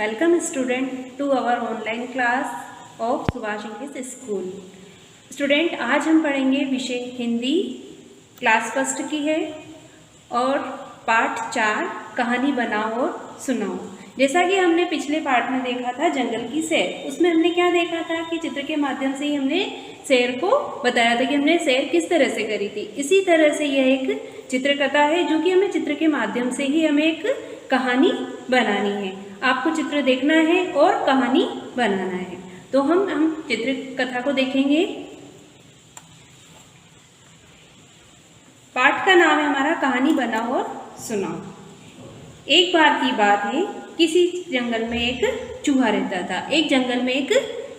Welcome student to our online class of Subhash English school. Student आज हम पढ़ेंगे विषय हिंदी क्लास फर्स्ट की है और पाठ 4 कहानी बनाओ और सुनाओ। जैसा कि हमने पिछले पाठ में देखा था जंगल की सैर, उसमें हमने क्या देखा था कि चित्र के माध्यम से ही हमने सैर को बताया था कि हमने सैर किस तरह से करी थी। इसी तरह से यह एक चित्रकथा है जो कि हमें चित्र के माध्यम से ही हमें एक कहानी बनानी है। आपको चित्र देखना है और कहानी बनाना है। तो हम चित्र कथा को देखेंगे। पाठ का नाम है हमारा कहानी बनाओ और सुनाओ। एक बार की बात है, किसी जंगल में एक चूहा रहता था। एक जंगल में एक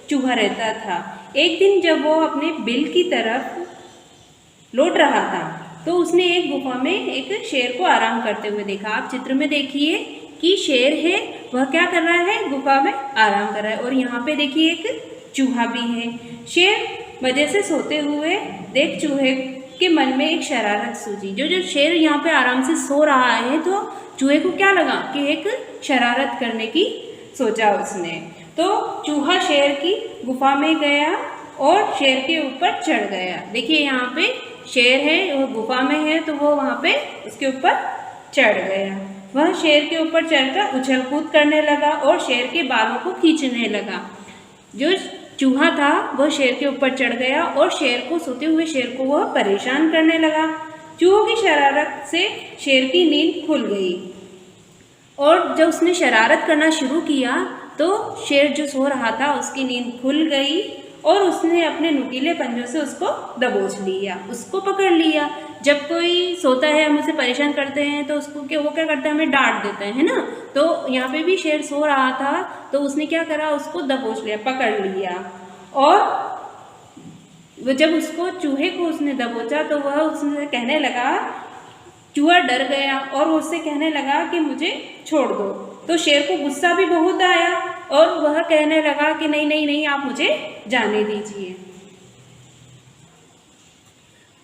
चूहा रहता था। एक दिन जब वो अपने बिल की तरफ लौट रहा था तो उसने एक गुफा में एक शेर को आराम करते हुए देखा। आप चित्र में देखिए कि शेर है, वह क्या कर रहा है, गुफा में आराम कर रहा है। और यहाँ पे देखिए एक चूहा भी है। शेर मजे से सोते हुए देख चूहे के मन में एक शरारत सूझी। जो शेर यहाँ पे आराम से सो रहा है तो चूहे को क्या लगा कि एक शरारत करने की सोचा उसने। तो चूहा शेर की गुफा में गया और शेर के ऊपर चढ़ गया। देखिए यहाँ पे शेर है, वो गुफा में है तो वो वहाँ पे उसके ऊपर चढ़ गया। वह शेर के ऊपर चढ़कर उछल कूद करने लगा और शेर के बालों को खींचने लगा। जो चूहा था वह शेर के ऊपर चढ़ गया और शेर को, सोते हुए शेर को वह परेशान करने लगा। चूहों की शरारत से शेर की नींद खुल गई और जब उसने शरारत करना शुरू किया तो शेर जो सो रहा था उसकी नींद खुल गई और उसने अपने नुकीले पंजों से उसको दबोच लिया, उसको पकड़ लिया। जब कोई सोता है, हम उसे परेशान करते हैं तो उसको वो क्या करता है, हमें डांट देता है ना। तो यहाँ पे भी शेर सो रहा था तो उसने क्या करा, उसको दबोच लिया, पकड़ लिया। और जब उसको चूहे को उसने दबोचा तो वह उसने कहने लगा, चूहा डर गया और उससे कहने लगा कि मुझे छोड़ दो। तो शेर को गुस्सा भी बहुत आया और वह कहने लगा कि नहीं नहीं नहीं, आप मुझे जाने दीजिए।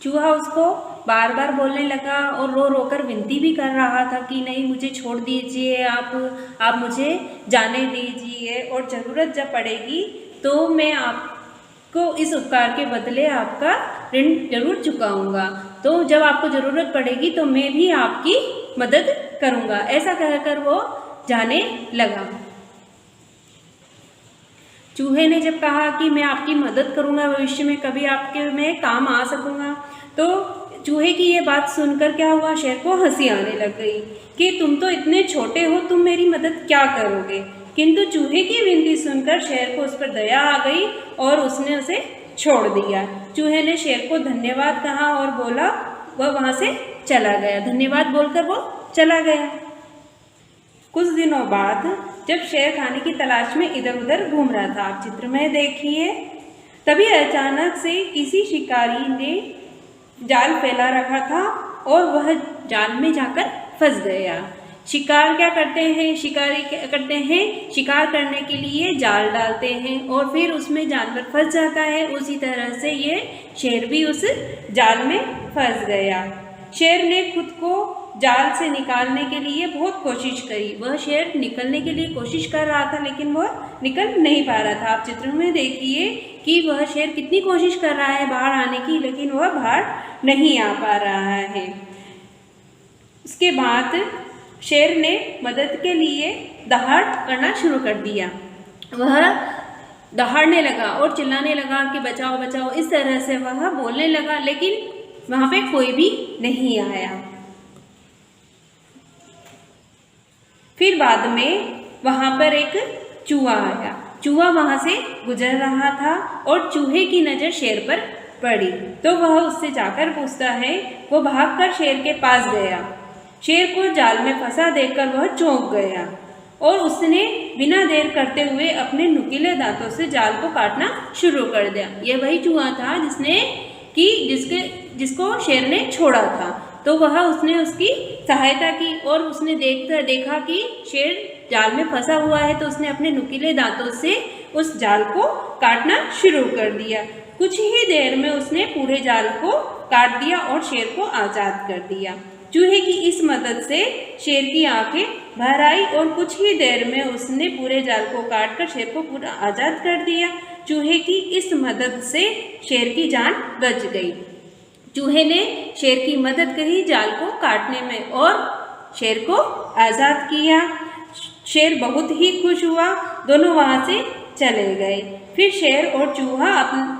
चूहा उसको बार बार बोलने लगा और रो रो कर विनती भी कर रहा था कि नहीं, मुझे छोड़ दीजिए, आप मुझे जाने दीजिए और ज़रूरत जब पड़ेगी तो मैं आपको इस उपकार के बदले आपका ऋण जरूर चुकाऊंगा। तो जब आपको ज़रूरत पड़ेगी तो मैं भी आपकी मदद करूंगा। ऐसा कहकर वो जाने लगा। चूहे ने जब कहा कि मैं आपकी मदद करूंगा, भविष्य में कभी आपके में काम आ सकूंगा, तो चूहे की ये बात सुनकर क्या हुआ, शेर को हंसी आने लग गई कि तुम तो इतने छोटे हो, तुम मेरी मदद क्या करोगे। किंतु चूहे की विनती सुनकर शेर को उस पर दया आ गई और उसने उसे छोड़ दिया। चूहे ने शेर को धन्यवाद कहा और बोला, वह वहाँ से चला गया। धन्यवाद बोलकर वो चला गया। कुछ दिनों बाद जब शेर खाने की तलाश में इधर उधर घूम रहा था, आप चित्र में देखिए, तभी अचानक से किसी शिकारी ने जाल फैला रखा था और वह जाल में जाकर फंस गया। शिकार क्या करते हैं, शिकारी क्या करते हैं, शिकार करने के लिए जाल डालते हैं और फिर उसमें जानवर फंस जाता है। उसी तरह से ये शेर भी उस जाल में फंस गया। शेर ने खुद को जाल से निकालने के लिए बहुत कोशिश करी। वह शेर निकलने के लिए कोशिश कर रहा था लेकिन वह निकल नहीं पा रहा था। आप चित्र में देखिए कि वह शेर कितनी कोशिश कर रहा है बाहर आने की, लेकिन वह बाहर नहीं आ पा रहा है। उसके बाद शेर ने मदद के लिए दहाड़ करना शुरू कर दिया। वह दहाड़ने लगा और चिल्लाने लगा कि बचाओ बचाओ, इस तरह से वह बोलने लगा, लेकिन वहाँ पे कोई भी नहीं आया। फिर बाद में वहाँ पर एक चूहा आया। चूहा वहाँ से गुजर रहा था और चूहे की नज़र शेर पर पड़ी तो वह उससे जाकर पूछता है। वो भागकर शेर के पास गया। शेर को जाल में फंसा देखकर वह चौंक गया और उसने बिना देर करते हुए अपने नुकीले दांतों से जाल को काटना शुरू कर दिया। यह वही चूहा था जिसको शेर ने छोड़ा था। तो उसने उसकी सहायता की और उसने देखा कि शेर जाल में फंसा हुआ है तो उसने अपने नुकीले दांतों से उस जाल को काटना शुरू कर दिया। कुछ ही देर में उसने पूरे जाल को काट दिया और शेर को आज़ाद कर दिया। चूहे की इस मदद से शेर की आंखें भर आई और कुछ ही देर में उसने पूरे जाल को काटकर शेर को पूरा आज़ाद कर दिया। चूहे की इस मदद से शेर की जान बच गई। चूहे ने शेर की मदद करी जाल को काटने में और शेर को आज़ाद किया। शेर बहुत ही खुश हुआ। दोनों वहाँ से चले गए। फिर शेर और चूहा अपने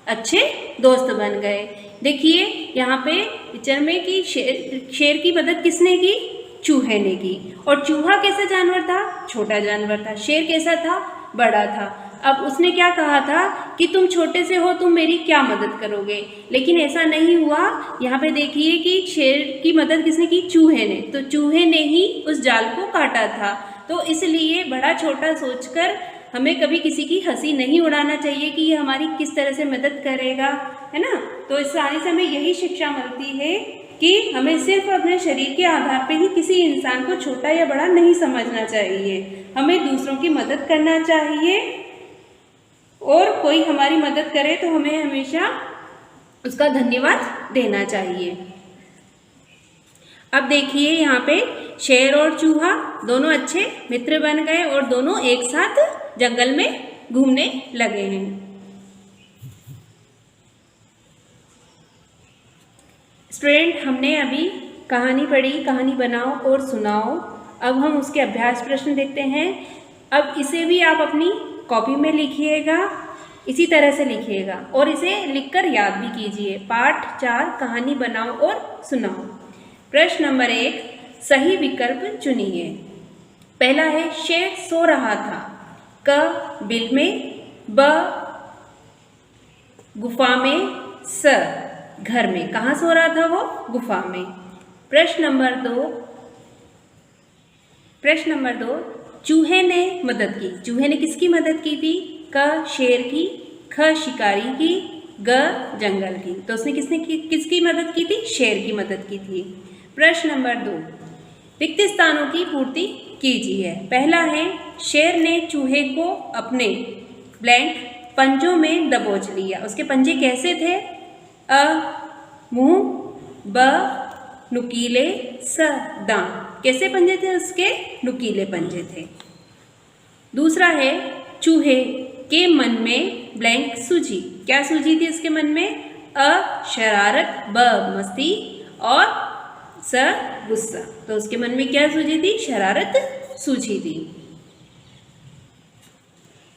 अच्छे दोस्त बन गए। देखिए यहाँ पे पिक्चर में कि शेर की मदद किसने की? चूहे ने की। और चूहा कैसा जानवर था? छोटा जानवर था। शेर कैसा था? बड़ा था। अब उसने क्या कहा था कि तुम छोटे से हो, तुम मेरी क्या मदद करोगे? लेकिन ऐसा नहीं हुआ। यहाँ पे देखिए कि शेर की मदद किसने की? चूहे ने। तो चूहे ने ही उस जाल को काटा था। तो इसलिए बड़ा छोटा सोचकर हमें कभी किसी की हंसी नहीं उड़ाना चाहिए कि ये हमारी किस तरह से मदद करेगा, है ना। तो इस कहानी से हमें यही शिक्षा मिलती है कि हमें सिर्फ अपने शरीर के आधार पर ही किसी इंसान को छोटा या बड़ा नहीं समझना चाहिए। हमें दूसरों की मदद करना चाहिए और कोई हमारी मदद करे तो हमें हमेशा उसका धन्यवाद देना चाहिए। अब देखिए यहाँ पे शेर और चूहा दोनों अच्छे मित्र बन गए और दोनों एक साथ जंगल में घूमने लगे हैं। स्टूडेंट, हमने अभी कहानी पढ़ी, कहानी बनाओ और सुनाओ। अब हम उसके अभ्यास प्रश्न देखते हैं। अब इसे भी आप अपनी कॉपी में लिखिएगा, इसी तरह से लिखिएगा और इसे लिखकर याद भी कीजिए। पाठ 4 कहानी बनाओ और सुनाओ। प्रश्न नंबर 1, सही विकल्प चुनिए। पहला है शेर सो रहा था। क बिल में, ब गुफा में, स घर में। कहाँ सो रहा था वो? गुफा में। प्रश्न नंबर 2, चूहे ने मदद की। चूहे ने किसकी मदद की थी? क शेर की, ख शिकारी की, ग जंगल की। तो उसने किसकी मदद की थी? शेर की मदद की थी। प्रश्न नंबर 2, रिक्त स्थानों की पूर्ति कीजिए। पहला है शेर ने चूहे को अपने ब्लैंक पंजों में दबोच लिया। उसके पंजे कैसे थे? अ मुंह, ब नुकीले, स दांत। कैसे पंजे थे उसके? नुकीले पंजे थे। दूसरा है चूहे के मन में ब्लैंक सूझी। क्या सूझी थी उसके मन में? अ शरारत, ब मस्ती और स गुस्सा। तो उसके मन में क्या सूझी थी? शरारत सूझी थी।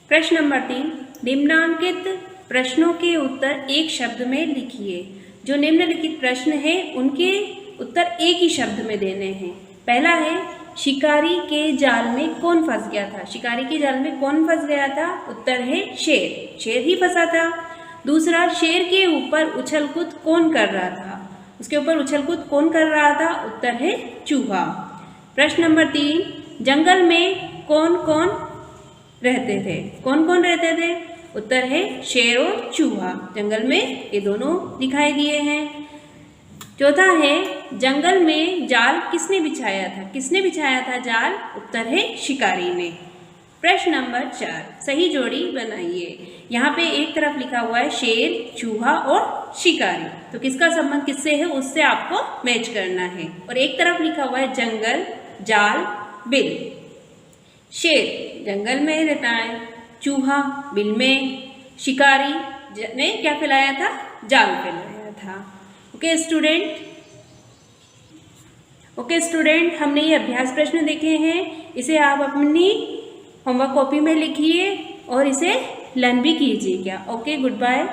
प्रश्न नंबर 3, निम्नांकित प्रश्नों के उत्तर एक शब्द में लिखिए। जो निम्नलिखित प्रश्न है उनके उत्तर एक ही शब्द में देने हैं। पहला है शिकारी के जाल में कौन फंस गया था? शिकारी के जाल में कौन फंस गया था? उत्तर है शेर। शेर ही फंसा था। दूसरा, शेर के ऊपर उछल कूद कौन कर रहा था? उसके ऊपर उछल कूद कौन कर रहा था? उत्तर है चूहा। प्रश्न नंबर 3, जंगल में कौन कौन रहते थे? कौन कौन रहते थे? उत्तर है शेर और चूहा। जंगल में ये दोनों दिखाई दिए हैं। चौथा है जंगल में जाल किसने बिछाया था? किसने बिछाया था जाल? उत्तर है शिकारी ने। प्रश्न नंबर 4, सही जोड़ी बनाइए। यहाँ पे एक तरफ लिखा हुआ है शेर, चूहा और शिकारी। तो किसका संबंध किससे है उससे आपको मैच करना है। और एक तरफ लिखा हुआ है जंगल, जाल, बिल। शेर जंगल में रहता है, चूहा बिल में, शिकारी ने क्या फैलाया था? जाल फैलाया था। ओके स्टूडेंट, हमने ये अभ्यास प्रश्न देखे हैं। इसे आप अपनी होमवर्क कॉपी में लिखिए और इसे लर्न भी कीजिएगा। Okay, good bye.